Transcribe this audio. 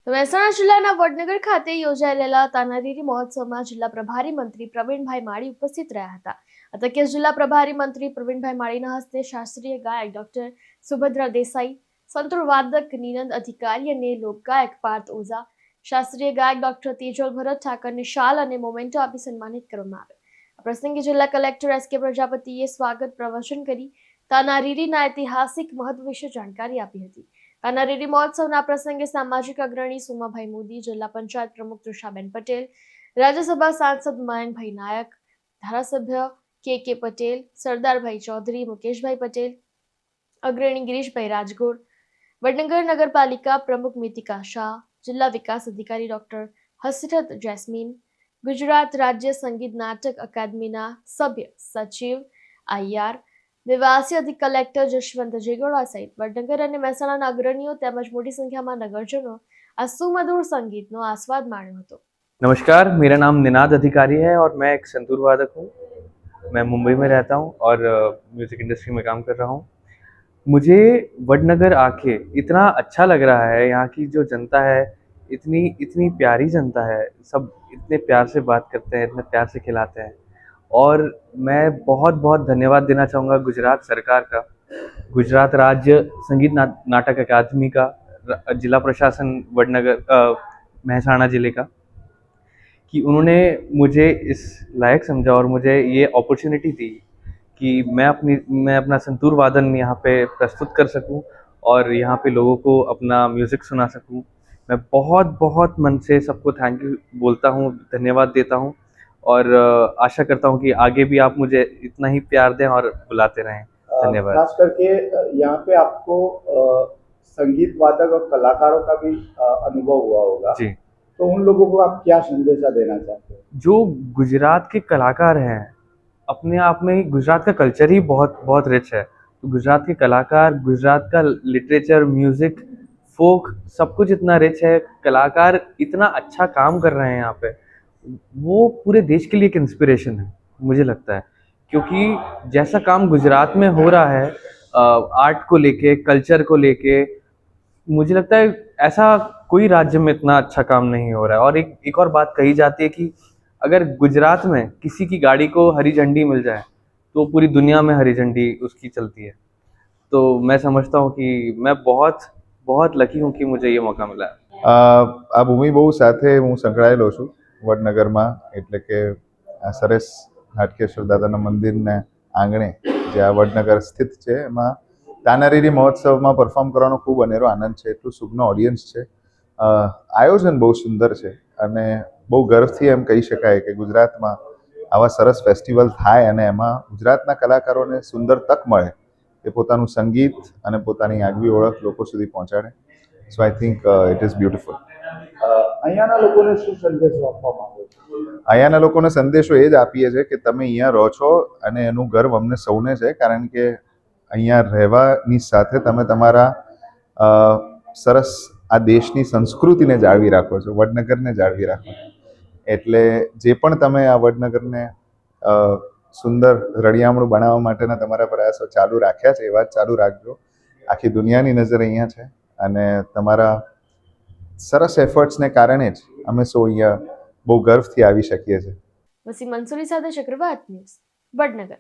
તો મહેસાણા જિલ્લાના વડનગર ખાતે યોજાયેલા તાનારીરી મહોત્સવમાં જિલ્લા પ્રભારી મંત્રી પ્રવીણભાઈ માળી ઉપસ્થિત રહ્યા હતા. આ તકે જિલ્લા પ્રભારી મંત્રી પ્રવીણભાઈ માળીના હસ્તે શાસ્ત્રીય ગાયક ડોક્ટર સુભદ્રા દેસાઈ, સંતૂર વાદક નિનંદ અધિકારી અને લોકગાયક પાર્થ ઓઝા, શાસ્ત્રીય ગાયક ડોક્ટર તેજલ ભરત ઠાકરને શાલ અને મોમેન્ટો આપી સન્માનિત કરવામાં આવ્યા. આ પ્રસંગે જિલ્લા કલેક્ટર એસ કે પ્રજાપતિએ સ્વાગત પ્રવચન કરી તાનારીરીના ઐતિહાસિક મહત્વ વિશે જાણકારી આપી હતી. તાનારીરી મહોત્સવના પ્રસંગે સામાજિક અગ્રણી સોમાભાઈ મોદી, જિલ્લા પંચાયત પ્રમુખ તૃષાબેન પટેલ, રાજ્યસભા સાંસદ મયંકભાઈ નાયક, ધારાસભ્ય કે પટેલ, સરદારભાઈ ચૌધરી, મુકેશભાઈ પટેલ, અગ્રણી ગિરીશભાઈ રાજગોર, વડનગર નગરપાલિકા પ્રમુખ મિતિકા શાહ, જિલ્લા વિકાસ અધિકારી ડોક્ટર હસરત જૈસ્મીન, ગુજરાત રાજ્ય સંગીત નાટક અકાદમીના સભ્ય સચિવ આઈઆર, નિવાસી અધિક કલેક્ટર જશવંત જેગોડા સહિત વડનગર અને મહેસાણાના અગ્રણીઓ તેમજ મોટી संख्या में नगरजनों આ સુમધુર संगीतનો आस्वाद माण्यो હતો. नमस्कार, मेरा नाम निनाद अधिकारी है और मैं एक संतूर वादक हूँ. मैं मुंबई में रहता हूँ और म्यूज़िक इंडस्ट्री में काम कर रहा हूँ. मुझे वडनगर आके इतना अच्छा लग रहा है. यहाँ की जो जनता है इतनी इतनी प्यारी जनता है. सब इतने प्यार से बात करते हैं, इतने प्यार से खिलाते हैं और मैं बहुत बहुत धन्यवाद देना चाहूँगा गुजरात सरकार का, गुजरात राज्य संगीत नाटक अकादमी का, जिला प्रशासन वडनगर महसाणा ज़िले का, कि उन्होंने मुझे इस लायक समझा और मुझे ये अपॉर्चुनिटी दी कि मैं अपना संतूर वादन यहाँ पे प्रस्तुत कर सकूँ और यहाँ पे लोगों को अपना म्यूज़िक सुना सकूँ. मैं बहुत बहुत मन से सबको थैंक यू बोलता हूँ, धन्यवाद देता हूँ और आशा करता हूँ कि आगे भी आप मुझे इतना ही प्यार दें और बुलाते रहें. धन्यवाद. खास करके यहाँ पे आपको संगीत वादक और कलाकारों का भी अनुभव हुआ होगा जी. तो उन लोगों को आप क्या संदेशा देना चाहते हैं? जो गुजरात के कलाकार हैं, अपने आप में ही गुजरात का कल्चर ही बहुत बहुत रिच है. तो गुजरात के कलाकार, गुजरात का लिटरेचर, म्यूज़िक, फोक, सब कुछ इतना रिच है. कलाकार इतना अच्छा काम कर रहे हैं यहाँ पे, वो पूरे देश के लिए एक इंस्पिरेशन है मुझे लगता है. क्योंकि जैसा काम गुजरात में हो रहा है आर्ट को लेके, कल्चर को लेके, मुझे लगता है ऐसा कोई राज्य में इतना अच्छा काम नहीं हो रहा है. और एक और बात कही जाती है कि अगर गुजरात में किसी की गाड़ी को हरी झंडी मिल जाए तो पूरी दुनिया में हरी झंडी उसकी चलती है. तो मैं समझता हूँ कि मैं बहुत बहुत लकी हूँ कि मुझे ये मौका मिला है. આ ભૂમિ બહુ સાથે હું સંકળાયેલો છું વડનગરમાં, એટલે કે આ સરસ હાટકેશ્વર દાદાના મંદિરને આંગણે જે આ વડનગર સ્થિત છે એમાં તાનારીરી મહોત્સવમાં પરફોર્મ કરવાનો ખૂબ અનેરો આનંદ છે. એટલું સુગનો ઓડિયન્સ છે, આયોજન બહુ સુંદર છે અને બહુ ગર્વથી એમ કહી શકાય કે ગુજરાતમાં આવા સરસ ફેસ્ટિવલ થાય અને એમાં ગુજરાતના કલાકારોને સુંદર તક મળે કે પોતાનું સંગીત અને પોતાની આગવી ઓળખ લોકો સુધી પહોંચાડે. So I think it is beautiful. અહીંયાના લોકોને શું સંદેશો આપવા માંગો છો? અહીંયાના લોકોને સંદેશો એ જ આપીએ છીએ કે તમે અહીંયા રહો છો અને એનું ગર્વ અમને સૌને છે, કારણ કે અહીંયા રહેવાની સાથે તમે તમારા સરસ આ દેશની સંસ્કૃતિને જાળવી રાખો છો, વડનગરને જાળવી રાખો છો. એટલે જે પણ તમે આ વડનગરને સુંદર રળિયામણું બનાવવા માટેના તમારા પ્રયાસો ચાલુ રાખ્યા છે એવા જ ચાલુ રાખજો. આખી દુનિયાની નજર અહીંયા છે અને તમારા સરસ એફર્ટ્સને કારણે જ અમે સૌ અહીંયા બહુ ગર્વથી આવી શકીએ છીએ. વસીમ મંસૂરી સાથે ચક્રવાત ન્યૂઝ, વડનગર.